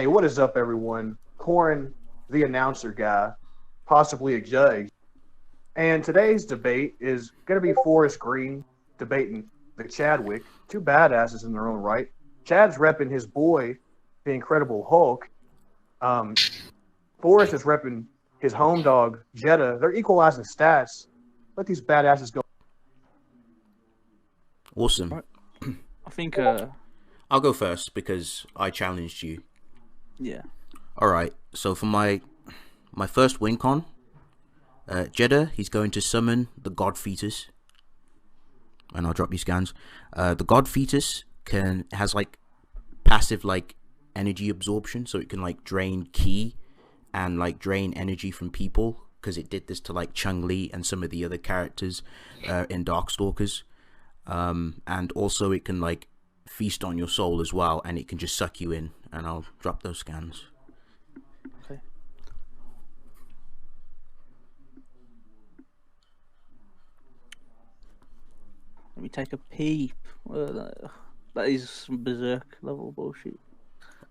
Hey, what is up, everyone? Corin, the announcer guy, possibly a judge. And today's debate is going to be Forrest Green debating the Chadwick, two badasses in their own right. Chad's repping his boy, the Incredible Hulk. Um, Forrest is repping his home dog, Jedah. They're equalizing stats. Let these badasses go. Awesome. Right. I think, I'll go first because I challenged you. yeah. All right. So for my first win con, Jedah, he's going to summon the God Fetus, and I'll drop you scans. The God Fetus has like passive like energy absorption, so it can like drain ki and like drain energy from people, because it did this to like Chung-Li and some of the other characters in Darkstalkers. And also it can like feast on your soul as well, and it can just suck you in. And I'll drop those scans. Okay. Let me take a peep. That is some berserk level bullshit.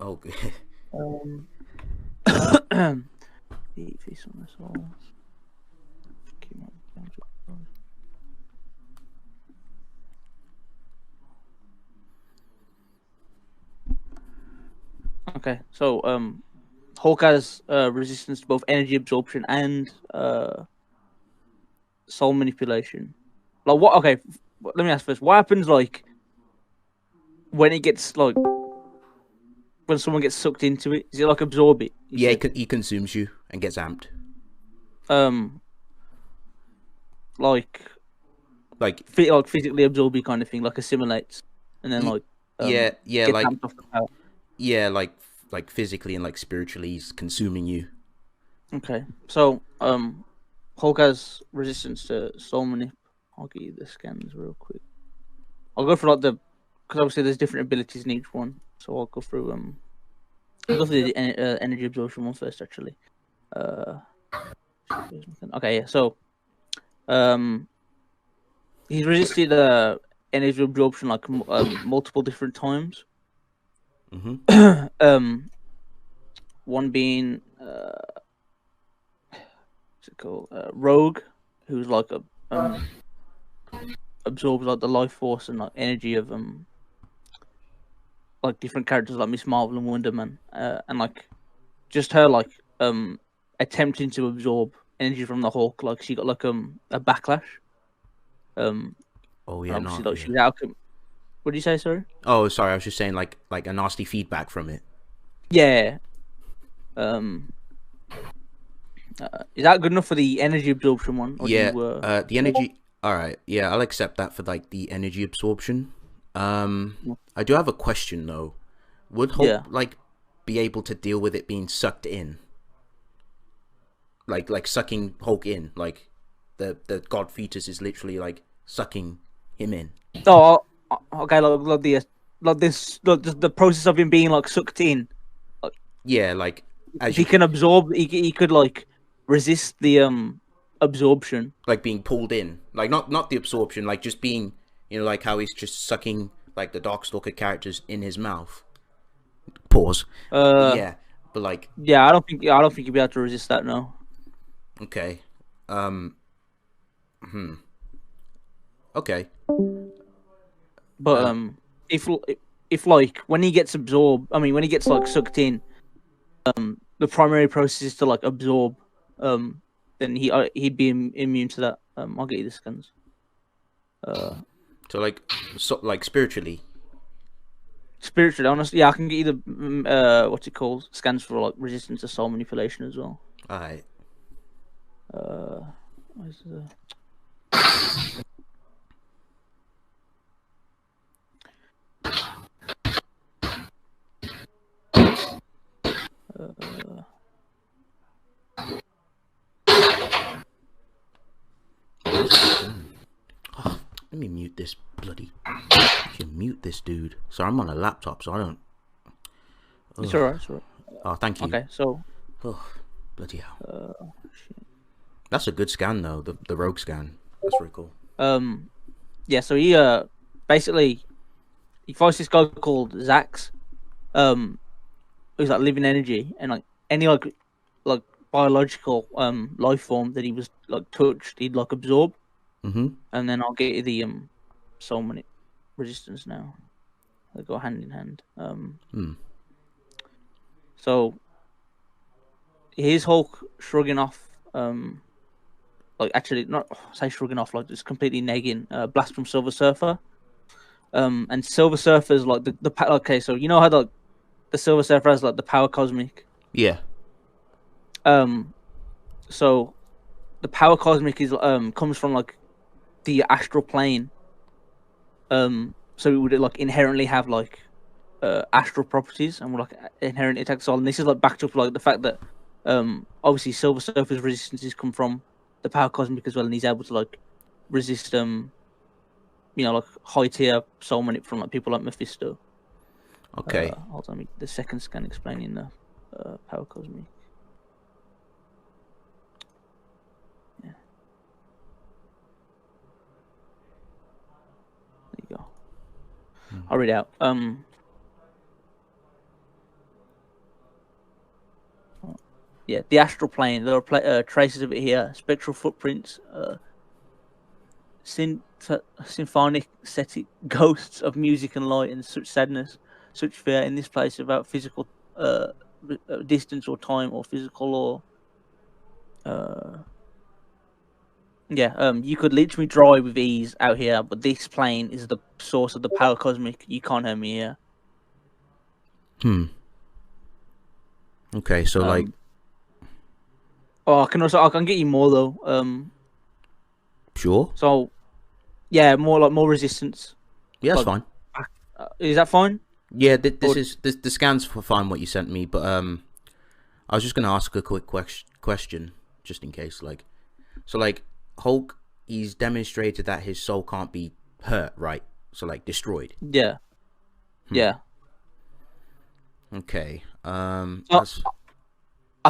Okay. Feast on the soul. Okay, so Hulk has resistance to both energy absorption and soul manipulation. Like what? Okay, let me ask first. What happens like when it gets like when someone gets sucked into it? Is it like absorb it? Yeah, he consumes you and gets amped. Like Like physically absorb it kind of thing, like assimilates, and then like yeah, gets like amped off the power. yeah, like physically and like spiritually, he's consuming you. Okay, so Hulk has resistance to soul manip. I'll get you the scans real quick. I'll go for like because obviously there's different abilities in each one, so I'll go through I'll go through the energy absorption one first actually. Okay, yeah, so he's resisted energy absorption like multiple different times. One being what's it called? Rogue, who's like a absorbs like the life force and like energy of like different characters like Miss Marvel and Wonder Man, and like just her like attempting to absorb energy from the Hulk, like she got like a backlash. Oh yeah, obviously no, like she's out. What did you say, sorry? Oh, sorry, I was just saying like a nasty feedback from it. Yeah. Is that good enough for the energy absorption one? Or Yeah, do you, the energy. All right, yeah, I'll accept that for like the energy absorption. I do have a question though. Would Hulk like be able to deal with it being sucked in? Like sucking Hulk in, like the God Fetus is literally like sucking him in. Oh, okay, like the process of him being like sucked in. Yeah, like if he can absorb, he could like resist the absorption, like being pulled in, like not the absorption, like just being, you know, like how he's just sucking like the Darkstalker characters in his mouth. Pause. Yeah, but like yeah, I don't think you'd be able to resist that. No. Okay. Okay. But if like when he gets absorbed, I mean when he gets like sucked in, the primary process is to like absorb, then he'd be immune to that. I'll get you the scans. So like spiritually. Spiritually, honestly, yeah, I can get you the what's it called? Scans for like resistance to soul manipulation as well. Alright. Where's the... Oh, let me mute this bloody. You mute this dude. Sorry, I'm on a laptop, so I don't. It's alright. It's alright. Oh, thank you. Okay, so. Oh, bloody hell. Shit. That's a good scan though. The rogue scan. That's pretty cool. Yeah. So he basically he fights this guy called Zax. he's like living energy, and like any like biological life form that he was like touched, he'd like absorb. Mm-hmm. And then I'll get you the soul manip resistance now. They go hand in hand. So here's Hulk shrugging off. Like actually, not say shrugging off, like just completely negging. Blast from Silver Surfer. And Silver Surfer's like the okay. So you know how the Silver Surfer has like the power cosmic. Yeah. So the power cosmic is comes from like the astral plane. So it would like inherently have like astral properties and would like inherently attack soul. And this is like backed up like the fact that obviously Silver Surfer's resistances come from the power cosmic as well, and he's able to like resist like high tier soul manip from like people like Mephisto. Okay. Hold on, the second scan explaining the power cosmic. Yeah. There you go. I'll read out. Yeah, the astral plane. There are traces of it here. Spectral footprints. Symphonic static ghosts of music and light and such sadness, such fear in this place without physical distance or time or physical or you could literally drive with ease out here, but this plane is the source of the power cosmic. You can't hurt me here. Okay, so like I can get you more though. Sure. So yeah, more resistance. Yeah, that's fine. Is that fine? Yeah, the scans for fine what you sent me, but I was just gonna ask a quick question just in case, so Hulk, he's demonstrated that his soul can't be hurt, right? So like destroyed. Yeah. Yeah. Okay. I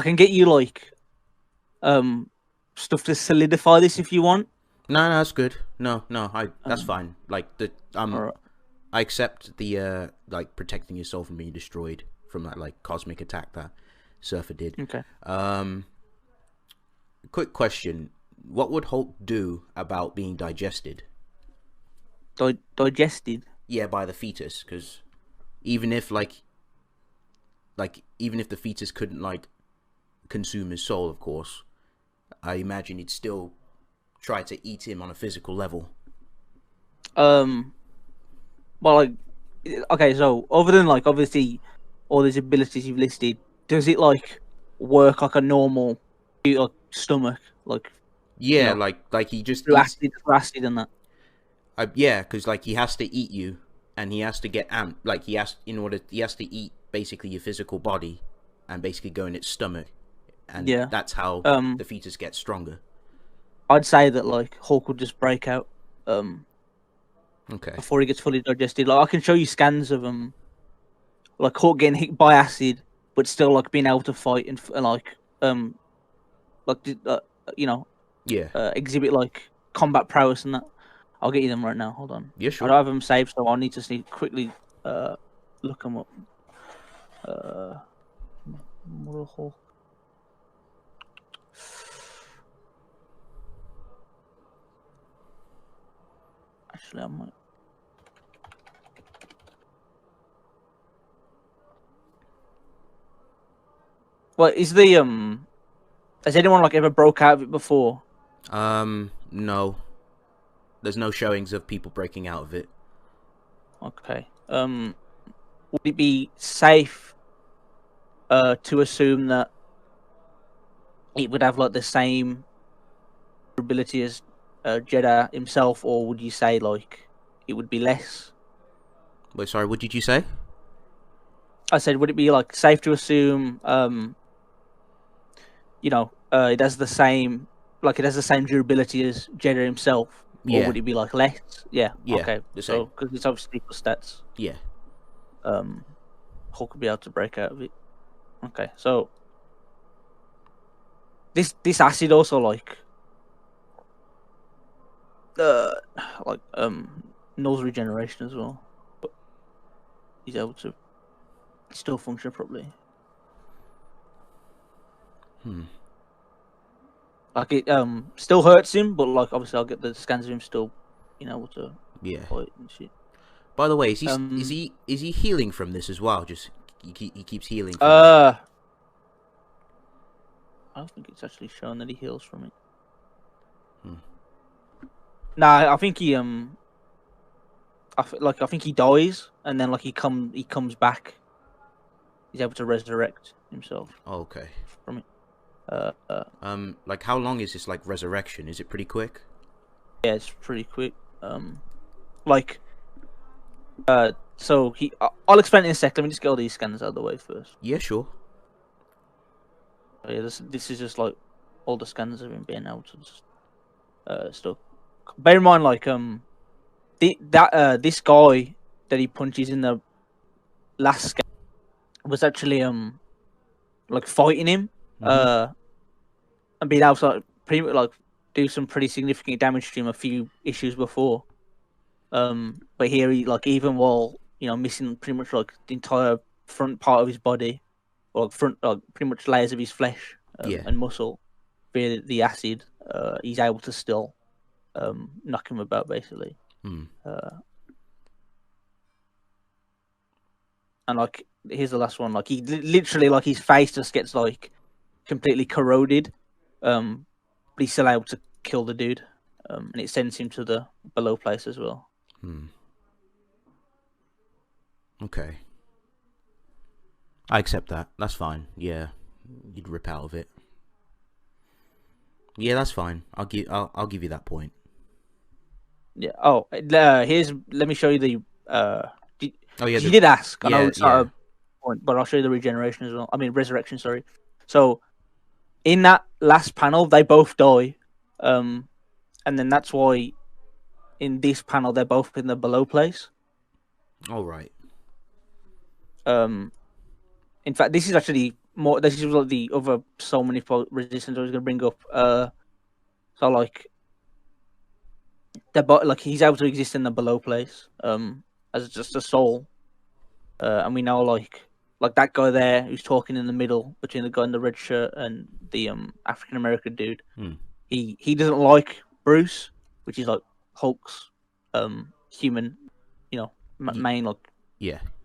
can get you like stuff to solidify this if you want. No, that's good. No, that's fine. Like right. I accept the like protecting your soul from being destroyed from that like cosmic attack that Surfer did. Okay. Quick question: what would Hulk do about being digested? Digested? Yeah, by the fetus, because even if even if the fetus couldn't like consume his soul, of course, I imagine he'd still try to eat him on a physical level. Well, like, okay, so other than like obviously all these abilities you've listed, does it like work like a normal stomach? Like, yeah, like he just through acid and that. Yeah, because like he has to eat you, and he has to get amped. Like he has to eat basically your physical body, and basically go in its stomach, and that's how the fetus gets stronger. I'd say that like Hulk would just break out. Okay. Before he gets fully digested, like I can show you scans of like Hulk getting hit by acid, but still like being able to fight and exhibit like combat prowess and that. I'll get you them right now. Hold on. Yeah, sure. I don't have them saved, so I'll need to quickly look them up. Mortal Hulk. Actually, I might. Well, is the has anyone like ever broke out of it before? No. There's no showings of people breaking out of it. Okay. Would it be safe to assume that it would have like the same ability as Jedah himself, or would you say like it would be less? Wait, sorry, what did you say? I said, would it be like safe to assume it has the same durability as Jedah himself? Yeah. Or would it be like less? Yeah. Okay. So because it's obviously equal stats. Yeah. Hulk could be able to break out of it. Okay. So this acid also like knows regeneration as well, but he's able to still function properly. Like it still hurts him, but like obviously I'll get the scans of him still, able to Yeah. fight and shit. By the way, is he healing from this as well? Just he keeps healing. From I don't think it's actually shown that he heals from it. Nah, I think he I think he dies and then like he comes back. He's able to resurrect himself. Oh, okay. From it. Like how long is this like resurrection? Is it pretty quick? Yeah, it's pretty quick. So I'll explain it in a sec. Let me just get all these scans out of the way first. Yeah, sure. Oh, yeah, this is just like all the scans of him being able to just stuff. Bear in mind, like this guy that he punches in the last scan was actually like fighting him and being able to like, pretty much like do some pretty significant damage to him a few issues before. But here he like even while missing pretty much like the entire front part of his body, or front like pretty much layers of his flesh and muscle via the acid, he's able to still knock him about basically. And like here's the last one. Like he literally like his face just gets like completely corroded, but he's still able to kill the dude, and it sends him to the below place as well. Okay. I accept that. That's fine. Yeah, you'd rip out of it. Yeah, that's fine. I'll give you that point. Yeah. Oh, let me show you the. Oh yeah. You did ask. I know it's not yeah. a point, but I'll show you the regeneration as well. I mean resurrection. Sorry. So, in that last panel, they both die, and then that's why, in this panel, they're both in the below place. All right. In fact, this is actually more. This is like the other so many resistance I was going to bring up. So like, like he's able to exist in the below place, as just a soul, and we know like that guy there who's talking in the middle between the guy in the red shirt and the African American dude. He doesn't like Bruce, which is like Hulk's human, main like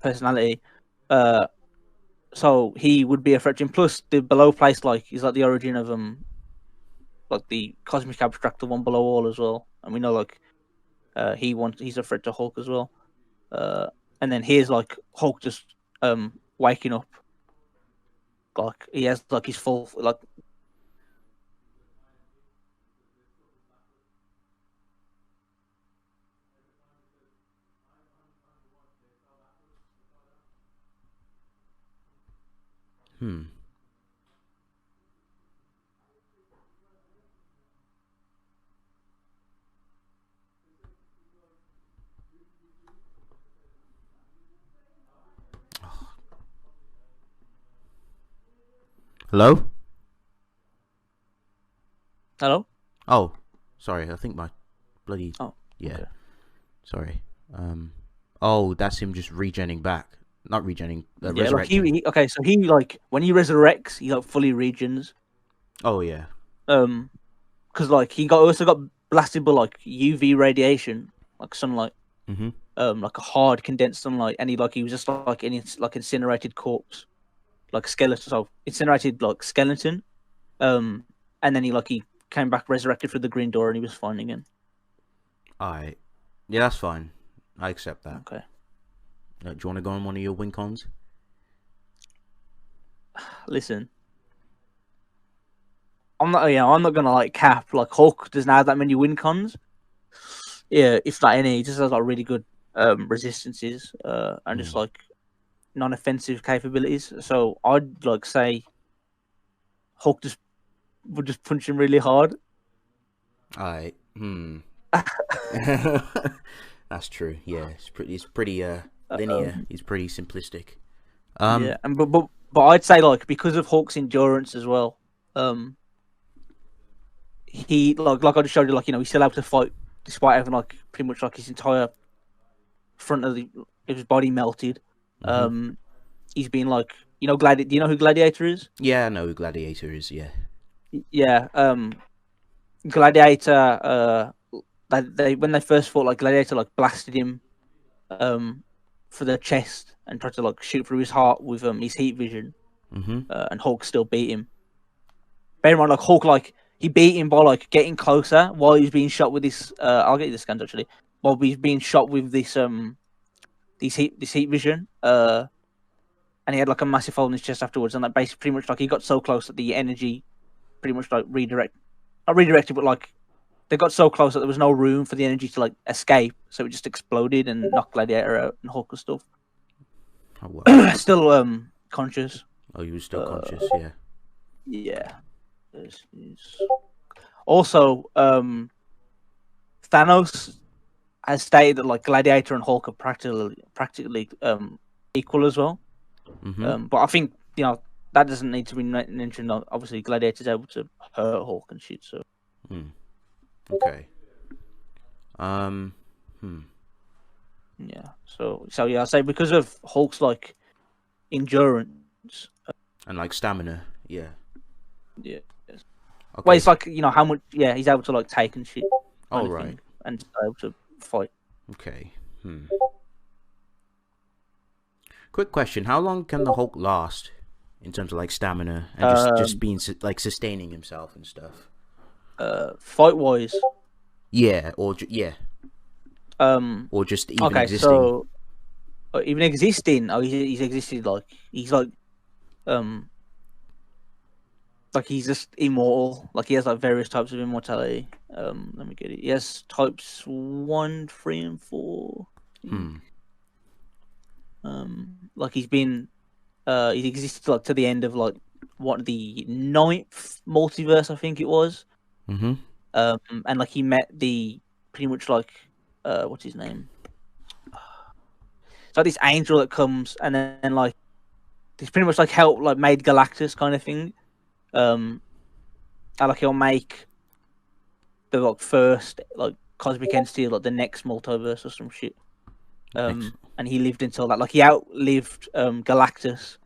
personality. So he would be a threat to him. Plus, the below place like is like the origin of like the cosmic abstract, the one below all as well. And we know like he's a threat to Hulk as well. And then here's like Hulk just waking up. Like he has like his full like. Hello? Hello? Oh, sorry. I think my bloody... Oh, yeah. okay. Sorry. Oh, that's him just regenning back. Not regenning, Yeah, resurrecting. like okay, so he like when he resurrects, he like fully regens. Oh, yeah. Because like he also got blasted by like UV radiation, like sunlight. Like a hard condensed sunlight, and he was just like incinerated corpse, like skeleton, so incinerated like skeleton. And then he came back resurrected through the green door, and he was fine again. Alright. Yeah, that's fine. I accept that. Okay. Do you want to go on one of your win cons? Listen, I'm not gonna like cap. Like Hulk doesn't have that many win cons. Yeah, if not any, he just has like really good resistances and just like non-offensive capabilities. So I'd like say Hulk would just punch him really hard. Alright. That's true. Yeah, it's pretty linear. He's pretty simplistic. Yeah, and but I'd say like because of Hulk's endurance as well, he like I just showed you, like he's still able to fight despite having like pretty much like his entire front of his body melted. He's been like you know, do you know who Gladiator is? Yeah, I know who Gladiator is. Yeah. Yeah. Gladiator. They when they first fought, like Gladiator, like blasted him, for the chest and tried to like shoot through his heart with his heat vision. Mm-hmm. And Hulk still beat him. Bear in mind, like Hulk, like he beat him by like getting closer while he was being shot with this. I'll get you the scans actually. While he's being shot with this this heat vision. And he had like a massive hole in his chest afterwards, and like basically pretty much like he got so close that the energy pretty much like not redirected, but like they got so close that there was no room for the energy to like escape, so it just exploded and knocked Gladiator out and Hulk and stuff. Oh, wow. Still conscious. Oh, you were still conscious. Yeah. Yeah. Also, Thanos has stated that like Gladiator and Hulk are practically equal as well. Mm-hmm. But I think that doesn't need to be mentioned. Obviously, Gladiator's able to hurt Hulk and shit. So. Okay. Yeah. So yeah, I say because of Hulk's like endurance and like stamina. Yeah. Yeah. Okay. Well, it's like how much. Yeah, he's able to like take and shit. Oh, right. And able to fight. Okay. Quick question: how long can the Hulk last in terms of like stamina and just being like sustaining himself and stuff? Fight wise. Yeah, or yeah. Or just even existing. So even existing. Oh, he's existed like he's like he's just immortal. Like he has like various types of immortality. Let me get it. He has types 1, 3, and 4. Like he's existed like to the end of like the 9th multiverse, I think it was. Mm-hmm. And like he met the pretty much like what's his name? It's like this angel that comes and then like he's pretty much like helped like made Galactus kind of thing. And like he'll make the like first like cosmic entity like the next multiverse or some shit. And he lived until that. Like he outlived Galactus.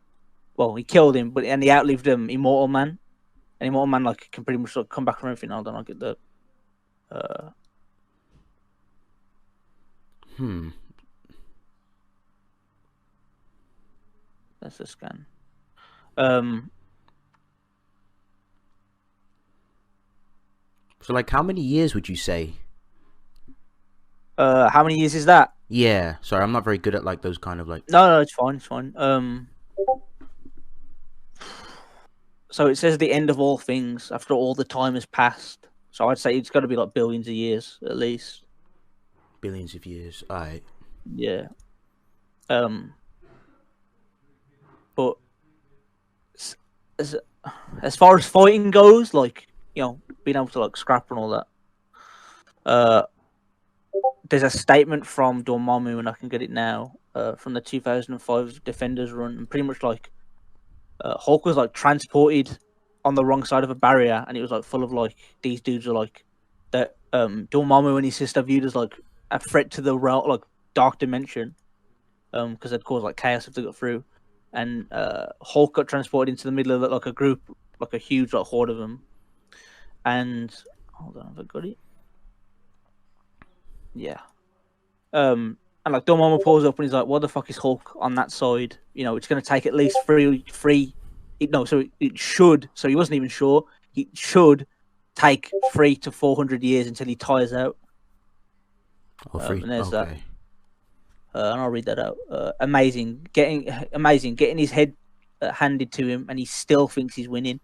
Well, he killed him, and he outlived Immortal Man. And Immortal Man like can pretty much like come back from everything. Hold on, I'll get the. That's the scan. So like, how many years would you say? How many years is that? Yeah, sorry, I'm not very good at like those kind of like. No, it's fine. So it says the end of all things after all the time has passed. So I'd say it's got to be like billions of years at least. Billions of years, alright. Yeah. But as far as fighting goes, like being able to like scrap and all that. There's a statement from Dormammu, and I can get it now, from the 2005 Defenders run, and pretty much like Hulk was like transported on the wrong side of a barrier, and it was like full of like these dudes are like that. Dormammu and his sister viewed as like a threat to the realm, like dark dimension, because they'd cause like chaos if they got through, and Hulk got transported into the middle of like a group, like a huge like horde of them, and hold on, have I got it? Yeah. And like Dormammu pulls up and he's like, "What the fuck is Hulk on that side? It's going to take at least it should. So he wasn't even sure. It should take 300 to 400 years until he tires out." And there's that. And I'll read that out. Amazing getting his head handed to him, and he still thinks he's winning.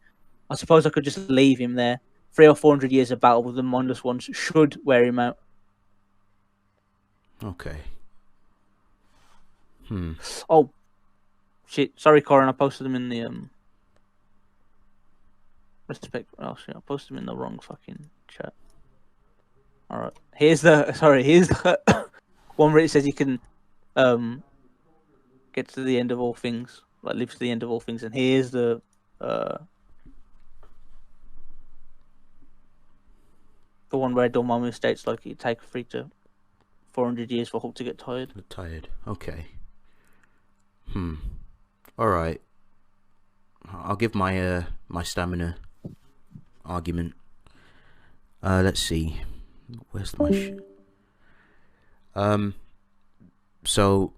I suppose I could just leave him there. 300 or 400 years of battle with the mindless ones should wear him out. Okay. Oh, shit. Sorry, Corin. I posted them in the Oh shit! I posted them in the wrong fucking chat. All right. Here's the one where it says you can get to the end of all things, like live to the end of all things, and here's the one where Dormammu states like it take 300 to 400 years for Hulk to get tired. Okay. Alright. I'll give my my stamina argument. Let's see. Where's my so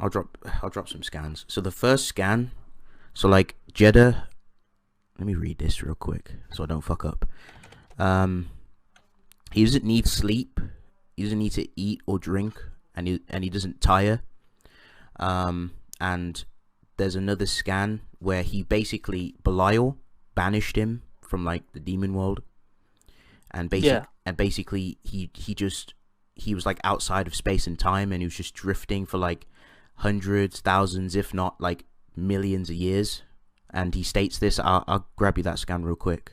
I'll drop some scans. So the first scan, so like Jedah, let me read this real quick so I don't fuck up. He doesn't need sleep, he doesn't need to eat or drink, and he doesn't tire. And there's another scan where he basically Belial banished him from like the demon world, and basically he was like outside of space and time, and he was just drifting for like hundreds, thousands, if not like millions of years. And he states this. I'll grab you that scan real quick.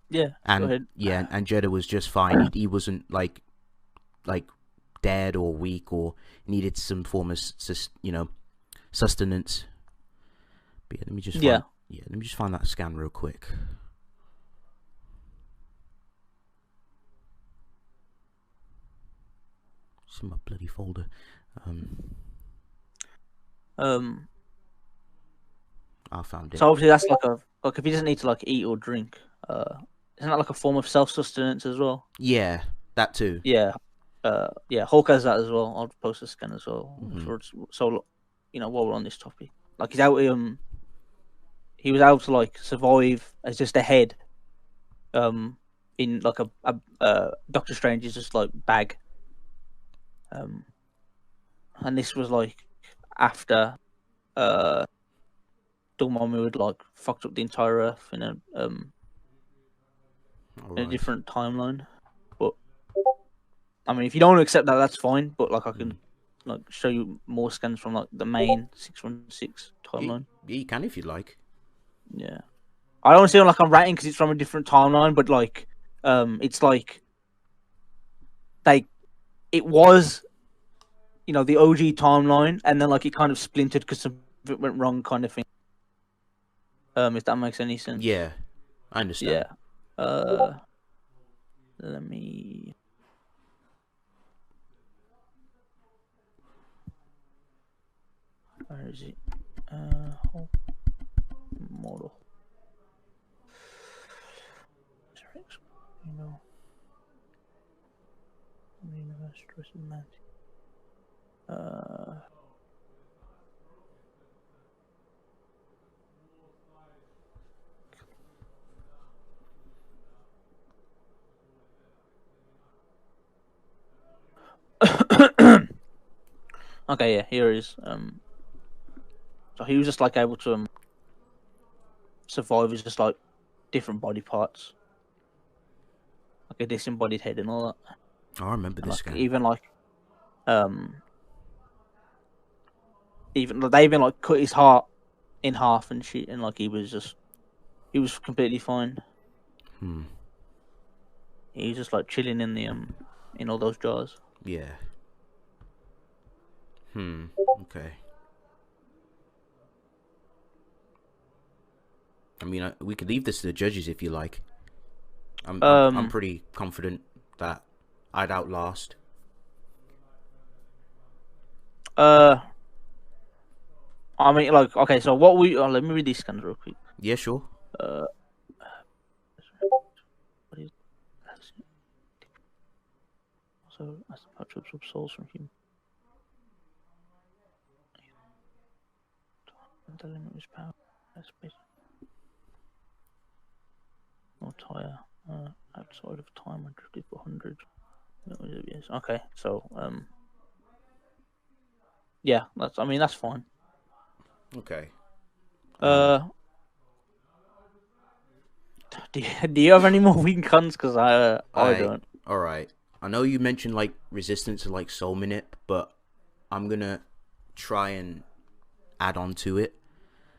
Yeah, and go ahead. yeah, and Jedah was just fine. He wasn't like dead or weak or needed some form of sustenance. But yeah, let me just find that scan real quick. It's in my bloody folder. I found it. So obviously that's like if he doesn't need to like eat or drink, isn't that like a form of self-sustenance as well? Yeah, that too. Yeah. Hulk has that as well. I'll post a scan as well. So while we're on this topic, like he's out. He was able to like survive as just a head. In like a Doctor Strange's just like bag. And this was like after Dohma had like fucked up the entire Earth in a different timeline. But I mean, if you don't want to accept that, that's fine. But like, I can like show you more scans from like the main 616 timeline. Yeah, you can if you'd like. Yeah, I don't see it like I'm rating because it's from a different timeline, but like, it's like it was, the OG timeline, and then like it kind of splintered because something went wrong, kind of thing. If that makes any sense. Yeah, I understand. Yeah. Let me. Where is it? Model. Universe Transmutation. Okay, yeah, here it is. So he was just like able to survive with just like different body parts, like a disembodied head and all that. I remember And this guy. Even like, they even like cut his heart in half and shit, and like he was completely fine. He was just like chilling in the in all those jars. Yeah. Okay. I mean, we could leave this to the judges if you like. I'm pretty confident that I'd outlast. I mean, like, okay, so what let me read these scans real quick. Yeah, sure. So as the patch of souls from him. The limit was power. No tire. Outside of time, I drifted for hundreds. Yes. Okay, so yeah, that's fine. Okay. Do you have any more wing cons? Because I don't. All right. I know you mentioned like resistance to like soul manip, but I'm gonna try and add on to it.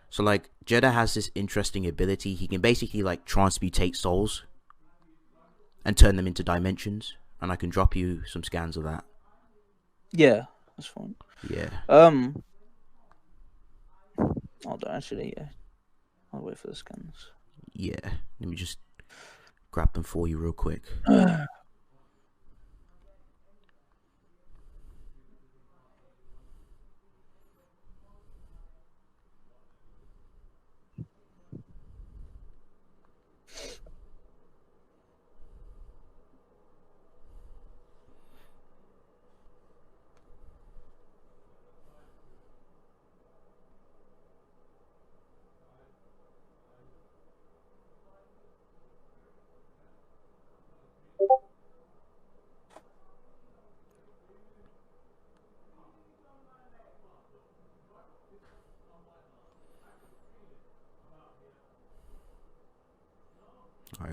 So like Jedah has this interesting ability. He can basically like transmutate souls and turn them into dimensions, and I can drop you some scans of that. Yeah, that's fine. Yeah. Hold on, actually, yeah. I'll wait for the scans. Yeah. Let me just grab them for you real quick.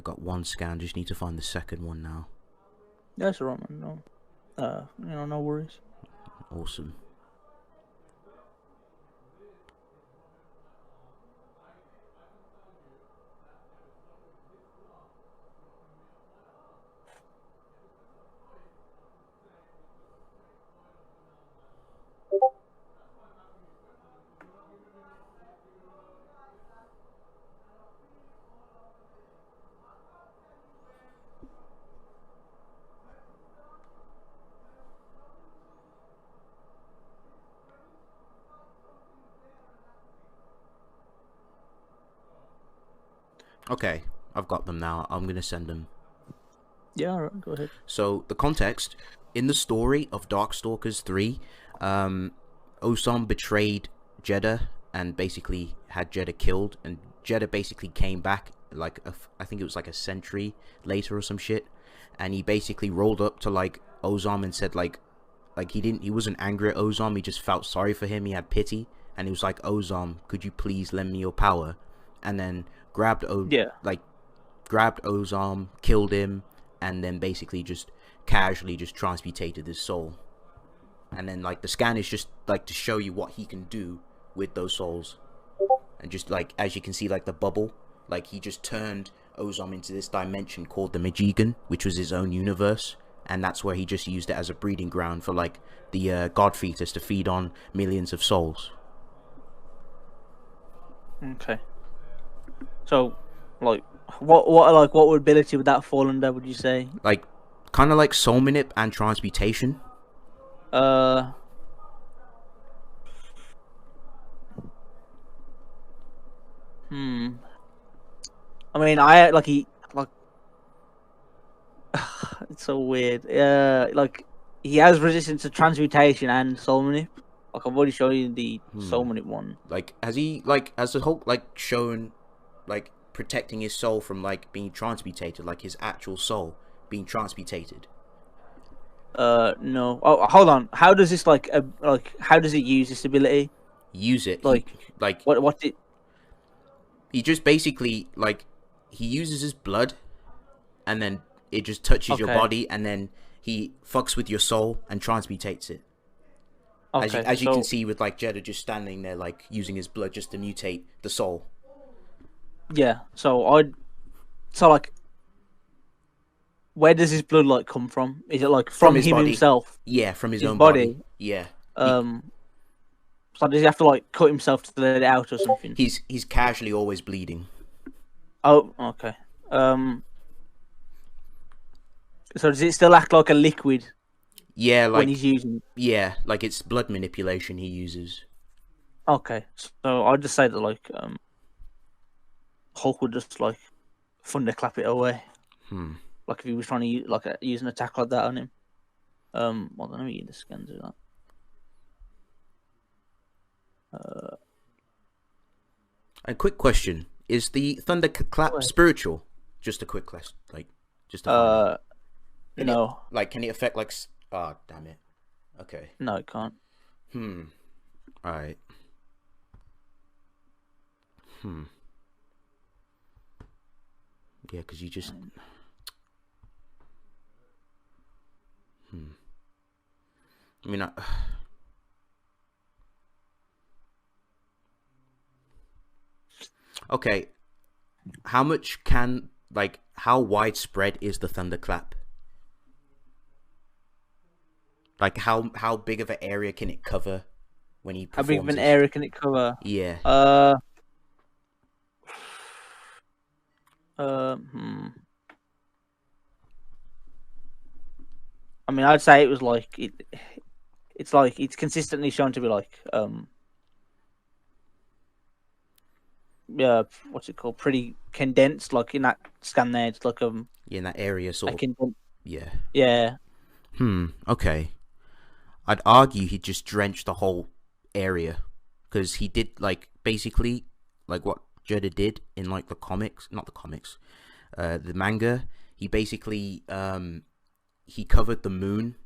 got one scan. Just need to find the second one now. That's alright, man. No, no worries. Awesome. Okay, I've got them now. I'm gonna send them. Yeah, alright, go ahead. So the context in the story of Darkstalkers 3, Osam betrayed Jedah and basically had Jedah killed, and Jedah basically came back like I think it was like a century later or some shit, and he basically rolled up to like Osam and said like he wasn't angry at Osam, he just felt sorry for him, he had pity, and he was like, Osam, could you please lend me your power? And then grabbed Osam, killed him, and then basically just casually just transmutated his soul. And then like the scan is just like to show you what he can do with those souls. And just like as you can see, like the bubble, like he just turned Osam into this dimension called the Majigan, which was his own universe, and that's where he just used it as a breeding ground for like the god fetus to feed on millions of souls. Okay. So, like, what ability would that fall under? Would you say? Like, kind of like soul manip and transmutation. I mean, it's so weird. Like he has resistance to transmutation and soul manip. Like I've already shown you the soul manip one. Like, has the Hulk like shown like protecting his soul from like being transmutated, like his actual soul being transmutated? No. Oh, hold on. How does this how does it use this ability? Use it What did? He just basically like he uses his blood, and then it just touches your body, and then he fucks with your soul and transmutates it. Okay, as you can see with like Jedah just standing there, like using his blood just to mutate the soul. Yeah. So like, where does his blood like come from? Is it like from his him body. himself? Yeah, from his own body. Yeah. So does he have to like cut himself to let it out or something? He's casually always bleeding. Oh, okay. So does it still act like a liquid? Yeah, like when he's using. Yeah, like it's blood manipulation he uses. Okay, so I'd just say that like Hulk would just like thunderclap it away. Like if he was trying to use an attack like that on him. Well, let me get the scans of that. A quick question: is the thunderclap spiritual? Just a quick question, like just. No. Can it affect like? Oh, damn it. Okay. No, it can't. Alright. Yeah, because you just... I mean, okay. How much can... Like, how widespread is the thunderclap? Like how big of an area can it cover when he performs? How big of an area can it cover? Yeah. I mean, I'd say it was like it's like it's consistently shown to be like yeah, what's it called? Pretty condensed. Like in that scan there, it's like yeah, in that area sort of. Yeah. Yeah. Okay. I'd argue he just drenched the whole area, because he did like basically like what Jedah did in like the comics, not the comics, the manga. He basically he covered the moon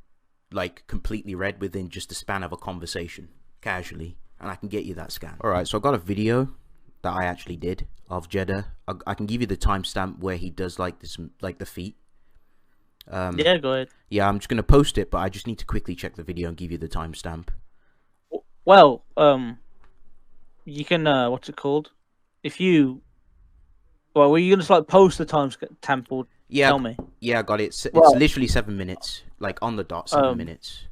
like completely red within just the span of a conversation, casually, and I can get you that scan. All right, so I got a video that I actually did of Jedah. I can give you the timestamp where he does like this, like the feat. Yeah, go ahead. Yeah, I'm just gonna post it, but I just need to quickly check the video and give you the timestamp. Well, you can what's it called? If you well, were you gonna just like post the timestamp or Yeah, tell me? yeah, I got it. It's Well, literally 7 minutes, like on the dot, 7 minutes.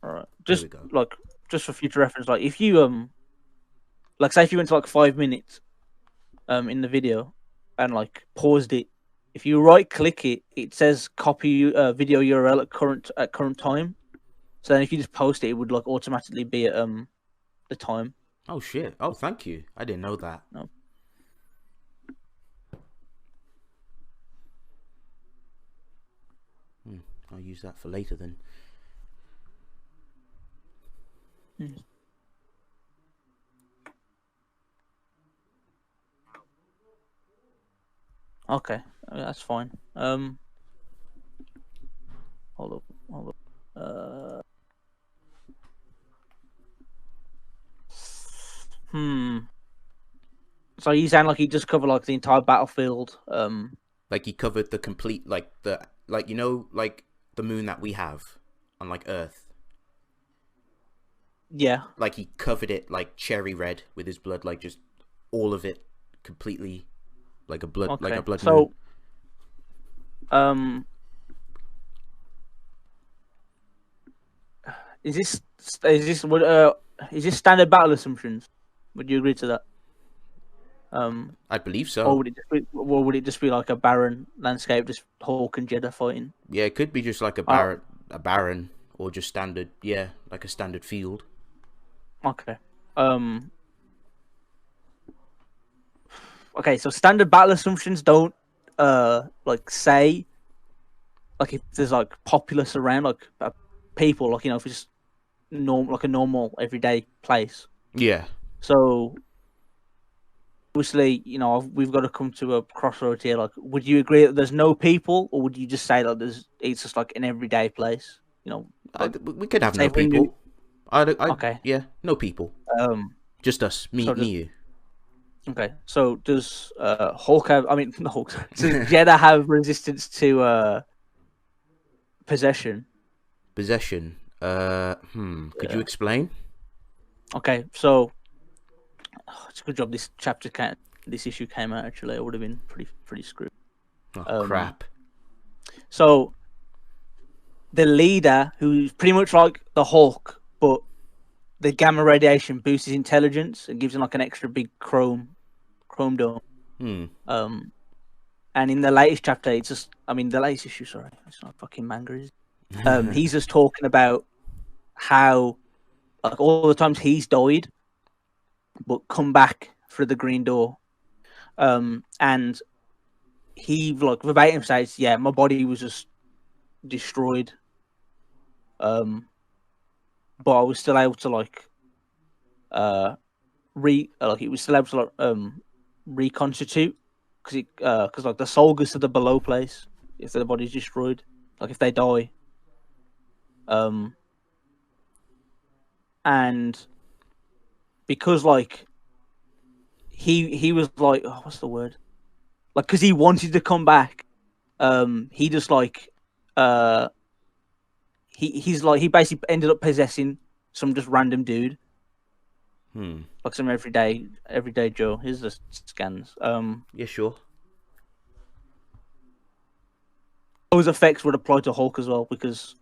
all right. There Just we go. like just for future reference, like if you like say if you went to like 5 minutes in the video and like paused it, if you right click it, it says copy video URL at current time. So then if you just post it, it would like automatically be at the time. Oh shit! Oh, thank you. I didn't know that. No. I'll use that for later then. Okay, that's fine. Hold up. So you sound like he just covered like the entire battlefield. Like he covered the complete, like you know, like the moon that we have on like Earth. Yeah. Like he covered it like cherry red with his blood, like just all of it completely, like a blood, Okay. like a blood So, moon. is this standard battle assumptions? Would you agree to that? I believe so. Or would it just be like a barren landscape, just Hawk and Jedah fighting? Yeah, it could be just like a barren, or just standard. Yeah, like a standard field. Okay. Okay, so standard battle assumptions don't like say like if there's like populace around, like people, like if it's like a normal everyday place. Yeah. So obviously, we've got to come to a crossroads here. Like, would you agree that there's no people, or would you just say that it's just like an everyday place? Like, we could have no people. Okay. Yeah, no people. Just us, me, you. Okay. So does Hulk have? I mean, not Hulk. Does Jedah have resistance to possession? Possession. Could you explain? Okay. So it's a good job this issue came out. Actually, I would have been pretty screwed. Oh crap. So the leader, who's pretty much like the Hulk, but the gamma radiation boosts his intelligence and gives him like an extra big chrome dome. And in the latest chapter, the latest issue. Sorry, it's not fucking manga. Is it? He's just talking about how like all the times he's died, but come back through the green door. And he like verbatim says, "Yeah, my body was just destroyed. But I was still able to like it was still able to like reconstitute because like the soul goes to the below place if their body's destroyed, like if they die. And because like he was like, oh, what's the word? Like because he wanted to come back, he just like he basically ended up possessing some just random dude. Like some everyday Joe. Here's the scans. Yeah, sure. Those effects would apply to Hulk as well because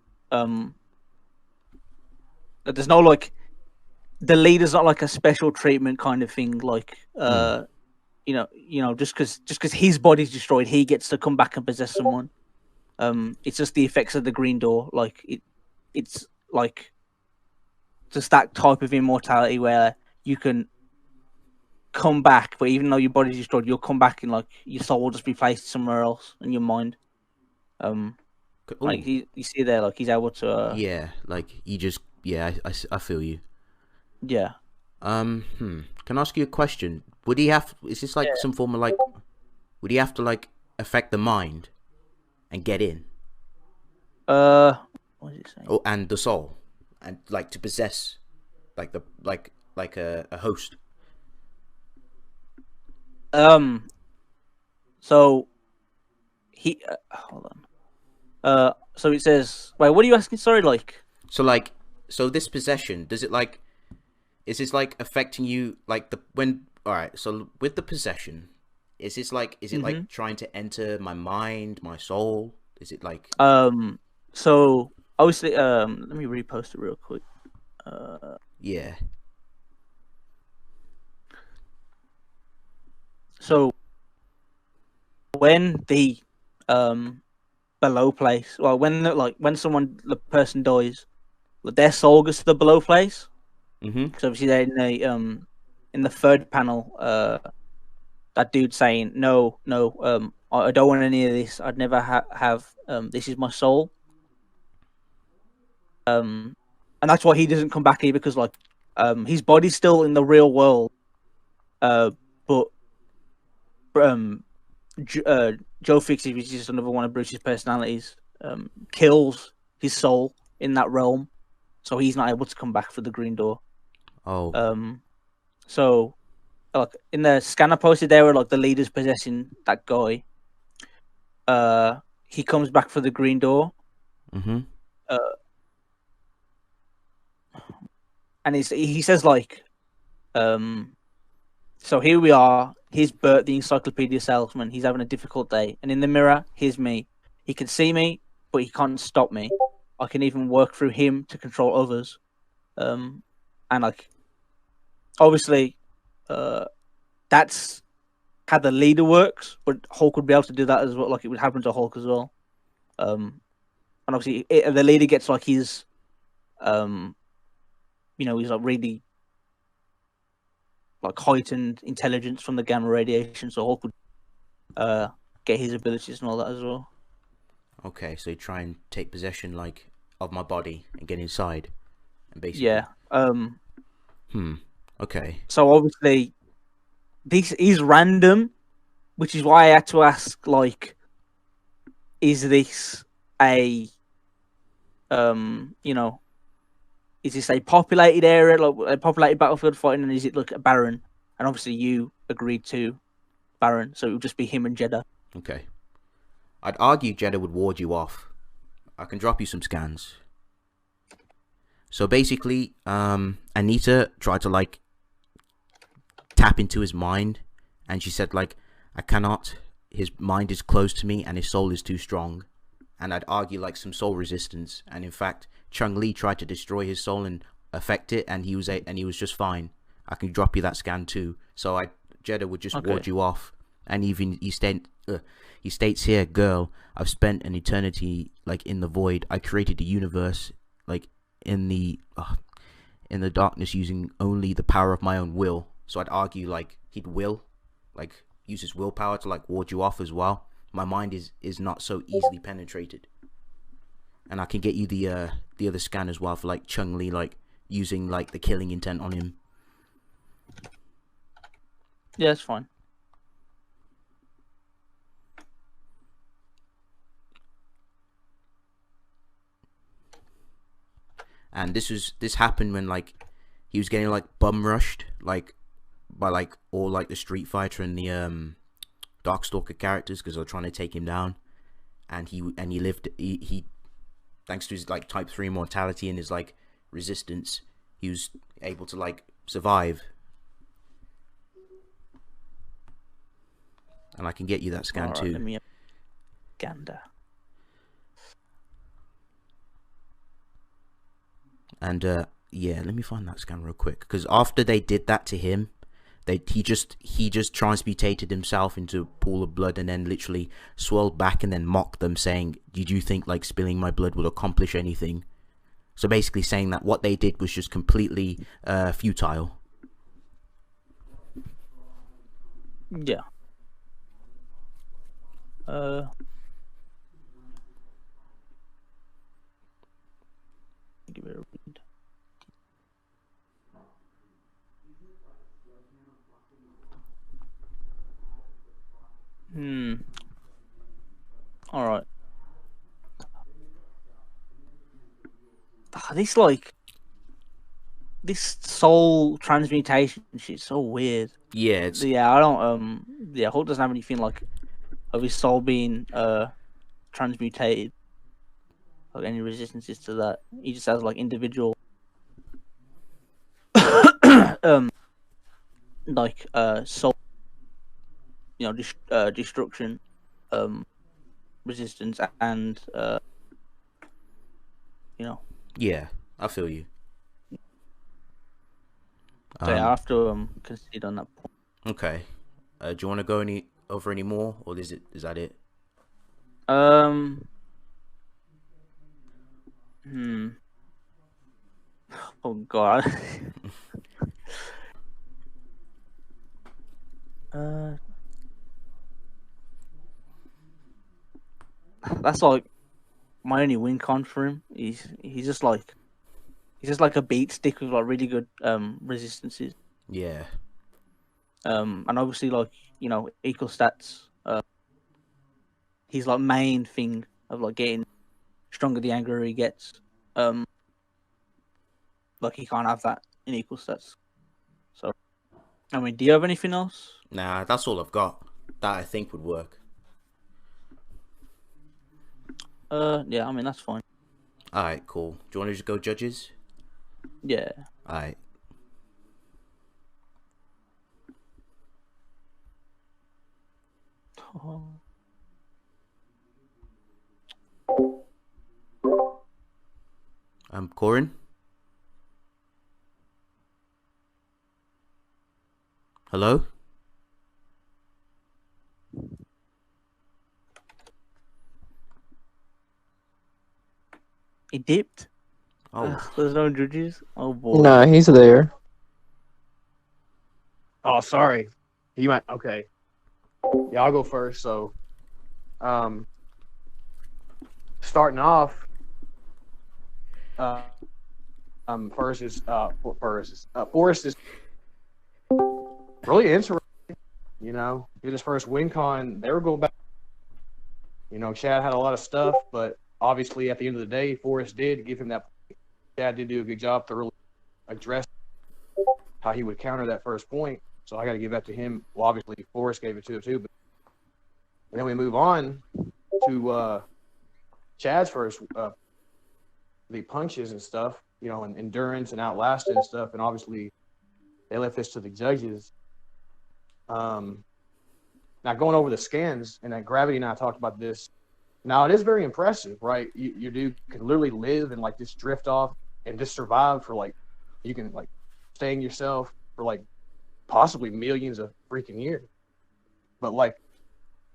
there's no like the leader's not like a special treatment kind of thing. Like just because his body's destroyed, he gets to come back and possess someone. It's just the effects of the green door. Like it's like just that type of immortality where you can come back, but even though your body's destroyed, you'll come back and like your soul will just be placed somewhere else in your mind. Like you see there, like he's able to. Yeah, like he just. Yeah, I feel you. Yeah. Can I ask you a question? Would he have? Is this like some form of like? Would he have to like affect the mind, and get in? What did it say? Oh, and the soul, and like to possess, like a host. So he hold on. So it says, wait, what are you asking? Sorry, like. So like, so this possession, does it like, is this like affecting you like the when? All right, so with the possession, is this like, is it like trying to enter my mind, my soul? Is it like? So obviously, let me repost it real quick. Yeah. So when the below place, well, when the person dies, their soul goes to the below place. Mm-hmm. Because obviously they're in the third panel, that dude saying no, I don't want any of this. I'd never have this is my soul. And that's why he doesn't come back here, because like his body's still in the real world, but Joe Fixie, which is just another one of Bruce's personalities, kills his soul in that realm, so he's not able to come back for the green door. Oh. So like in the scanner posted there, where like the leader's possessing that guy, he comes back for the green door. Mm-hmm. And he says like, so here we are. Here's Bert, the encyclopedia salesman. He's having a difficult day, and in the mirror, here's me. He can see me, but he can't stop me. I can even work through him to control others. And like, obviously, that's how the leader works, but Hulk would be able to do that as well. Like, it would happen to Hulk as well. And obviously, the leader gets like his, he's like really like heightened intelligence from the gamma radiation, so Hulk would get his abilities and all that as well. Okay, so you try and take possession like of my body and get inside, and basically. Yeah. Okay. So obviously, this is random, which is why I had to ask, like, is this a, is this a populated area, like a populated battlefield fighting, and is it like a Baron? And obviously, you agreed to Baron, so it would just be him and Jedah. Okay. I'd argue Jedah would ward you off. I can drop you some scans. So basically, Anita tried to like tap into his mind, and she said like, I cannot. His mind is closed to me, and his soul is too strong. And I'd argue like some soul resistance. And in fact, Chung-Li tried to destroy his soul and affect it, and he was just fine. I can drop you that scan too. So Jedah would just ward you off. And even he states here, girl, I've spent an eternity like in the void. I created a universe like in the darkness using only the power of my own will. So I'd argue like he'd use his willpower to like ward you off as well. My mind is not so easily penetrated. And I can get you the other scan as well for like Chung-Li, like using like the killing intent on him. Yeah, it's fine. And this happened when like he was getting like bum rushed like by like all like the Street Fighter and the Darkstalker characters, because they're trying to take him down. And he thanks to his like type 3 mortality and his like resistance, he was able to like survive. And I can get you that scan too. Let me gander. And yeah, let me find that scan real quick, because after they did that to him, he just transmutated himself into a pool of blood, and then literally swirled back and then mocked them, saying, did you think like spilling my blood would accomplish anything? So basically saying that what they did was just completely futile. Yeah. Give it a read. All right. This soul transmutation shit's so weird. Yeah, it's Yeah, I don't. Yeah, Hulk doesn't have anything like of his soul being transmutated, like any resistances to that. He just has like individual, um, like soul, destruction, um, resistance, and you know. yeah. I feel you. So yeah, I Um, have to concede on that point. okay. Do you want to go any more, or is that it? Um, hmm. Oh God. uh, that's like my only win con for him. He's just like a beat stick with like really good resistances. Yeah, And obviously like equal stats. He's like main thing of like getting stronger the angrier he gets. Um, like he can't have that in equal stats. So I mean, do you have anything else? nah, that's all I've got. That I think would work. Yeah, I mean that's fine. All right, cool. Do you want to just go judges? Yeah. All right. Oh. Corin. Hello. He dipped. Oh, There's no judges. Oh boy. Nah, he's there. Oh, sorry. You might. Okay. Yeah, I'll go first. So, starting off, uh, Forrest is really interesting. Did his first win con. They were going back. Chad had a lot of stuff, but obviously at the end of the day, Forrest did give him that. Chad did do a good job to really address how he would counter that first point. So I got to give that to him. Well, obviously Forrest gave it to him too. But then we move on to Chad's first, the punches and stuff, and endurance and outlasting and stuff. And obviously they left this to the judges. Now going over the scans and that Gravity and I talked about this. Now it is very impressive, right? You do can literally live and like just drift off and just survive for like you can like staying yourself for like possibly millions of freaking years. But like,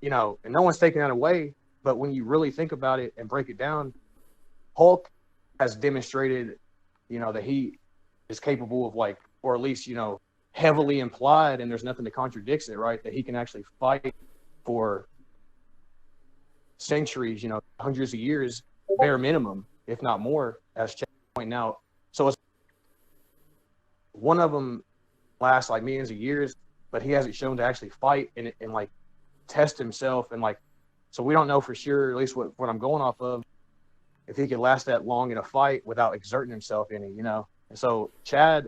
and no one's taking that away. But when you really think about it and break it down, Hulk has demonstrated, that he is capable of like, or at least, heavily implied, and there's nothing that contradicts it, right? That he can actually fight for centuries, hundreds of years, bare minimum, if not more, as Chad pointing out. So it's one of them lasts like millions of years, but he hasn't shown to actually fight and like test himself and like, so we don't know for sure, at least what I'm going off of, if he could last that long in a fight without exerting himself any, And so Chad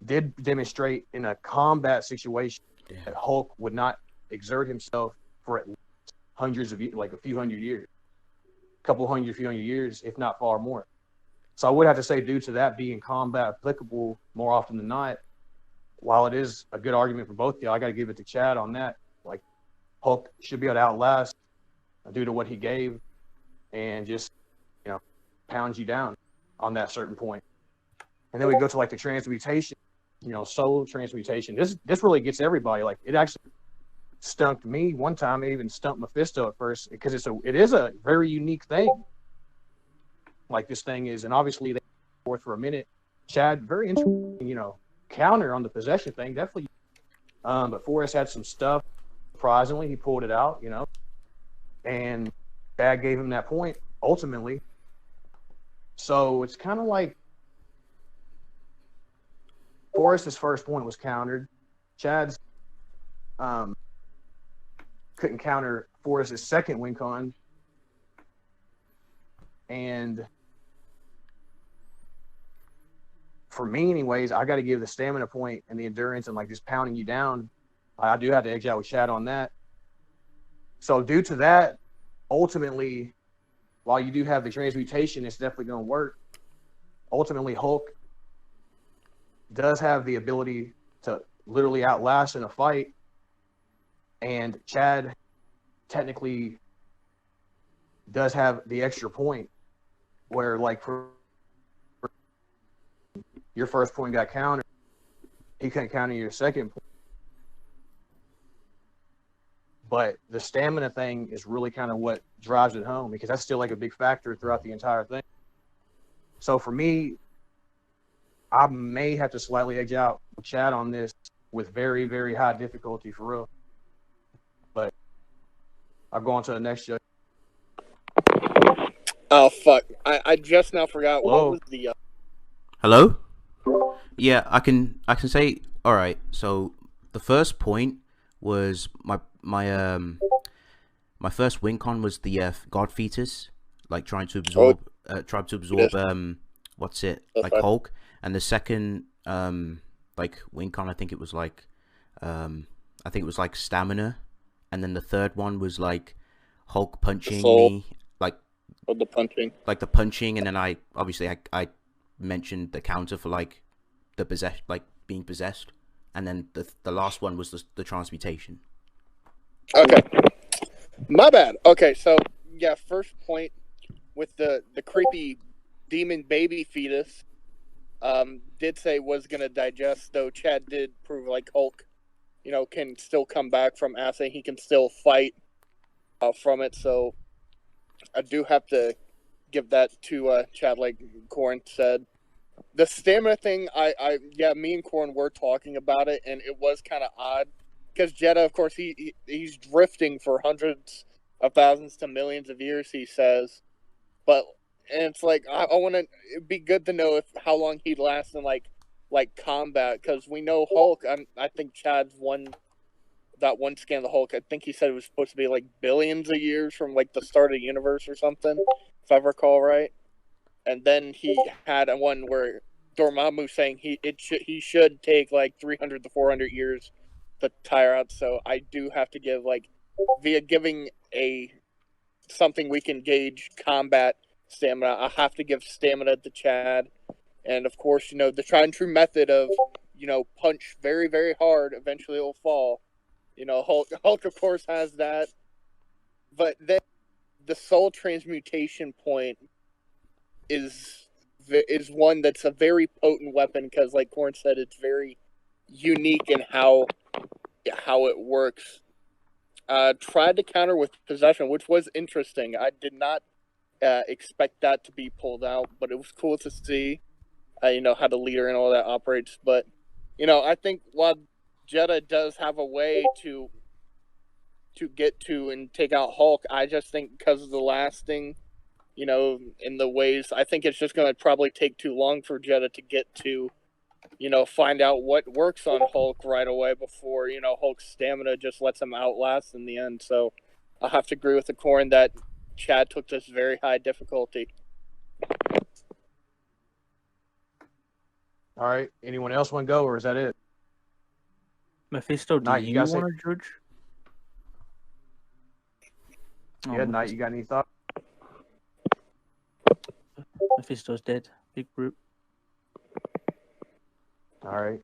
did demonstrate in a combat situation that Hulk would not exert himself for at least hundreds of years, like a few hundred years, few hundred years, if not far more. So I would have to say, due to that being combat applicable more often than not, while it is a good argument for both of you, I got to give it to Chad on that. Like Hulk should be able to outlast due to what he gave, and just pound you down on that certain point. And then we go to like the transmutation, soul transmutation. This really gets everybody. Like it actually stumped me one time. It even stumped Mephisto at first because it is a very unique thing. Like this thing is, and obviously they forth for a minute. Chad, very interesting, counter on the possession thing, definitely. But Forrest had some stuff. Surprisingly, he pulled it out, and Chad gave him that point ultimately. So it's kind of like Forrest's first point was countered. Chad's couldn't counter Forrest's second win con. And for me, anyways, I got to give the stamina point and the endurance and like just pounding you down. I do have to edge out with Chad on that. So due to that, ultimately, while you do have the transmutation, it's definitely going to work. Ultimately, Hulk does have the ability to literally outlast in a fight, and Chad technically does have the extra point where, like, for your first point got countered, he couldn't counter your second point. But the stamina thing is really kind of what drives it home, because that's still like a big factor throughout the entire thing. So for me, I may have to slightly edge out Chad on this with very, very high difficulty for real. But I'll go on to the next judge. Oh, fuck. I just now forgot. Hello? What was the... Hello? Yeah, I can say, all right. So the first point was my first win con was the God fetus, like trying to absorb what's it, like Hulk. And the second like win con, I think it was like stamina. And then the third one was like Hulk punching me, like the punching, and then I mentioned the counter for like the being possessed, and then the last one was the transmutation. Okay, my bad. Okay, so yeah, first point with the creepy demon baby fetus, did say was gonna digest, though Chad did prove like Hulk, can still come back from acid. He can still fight from it. So I do have to give that to Chad, like Corin said. The stamina thing, me and Corin were talking about it, and it was kind of odd because Jedah, of course, he's drifting for hundreds of thousands to millions of years, he says. And it's like I want to. It'd be good to know how long he'd last in like combat, because we know Hulk. I think Chad's that one scan of the Hulk. I think he said it was supposed to be like billions of years from like the start of the universe or something, if I recall right. And then he had one where Dormammu saying he should take like 300 to 400 years to tire out. So I do have to give via giving something we can gauge combat stamina. I have to give stamina to Chad, and of course the tried and true method of punch very, very hard. Eventually it will fall. Hulk of course has that, but then the soul transmutation point is one that's a very potent weapon, because like Corn said, it's very unique in how it works. Tried to counter with possession, which was interesting. I did not expect that to be pulled out, but it was cool to see how the leader and all that operates. But I think while Jedah does have a way to get to and take out Hulk, I just think because of the lasting in the ways, I think it's just going to probably take too long for Jedah to get to, find out what works on Hulk right away before, Hulk's stamina just lets him outlast in the end. So I'll have to agree with the Corn that Chad took this very high difficulty. All right. Anyone else want to go, or is that it? Mephisto, do Knight, you want to judge? Yeah, Knight, you got any thoughts? Mephisto's dead. Big brute. All right.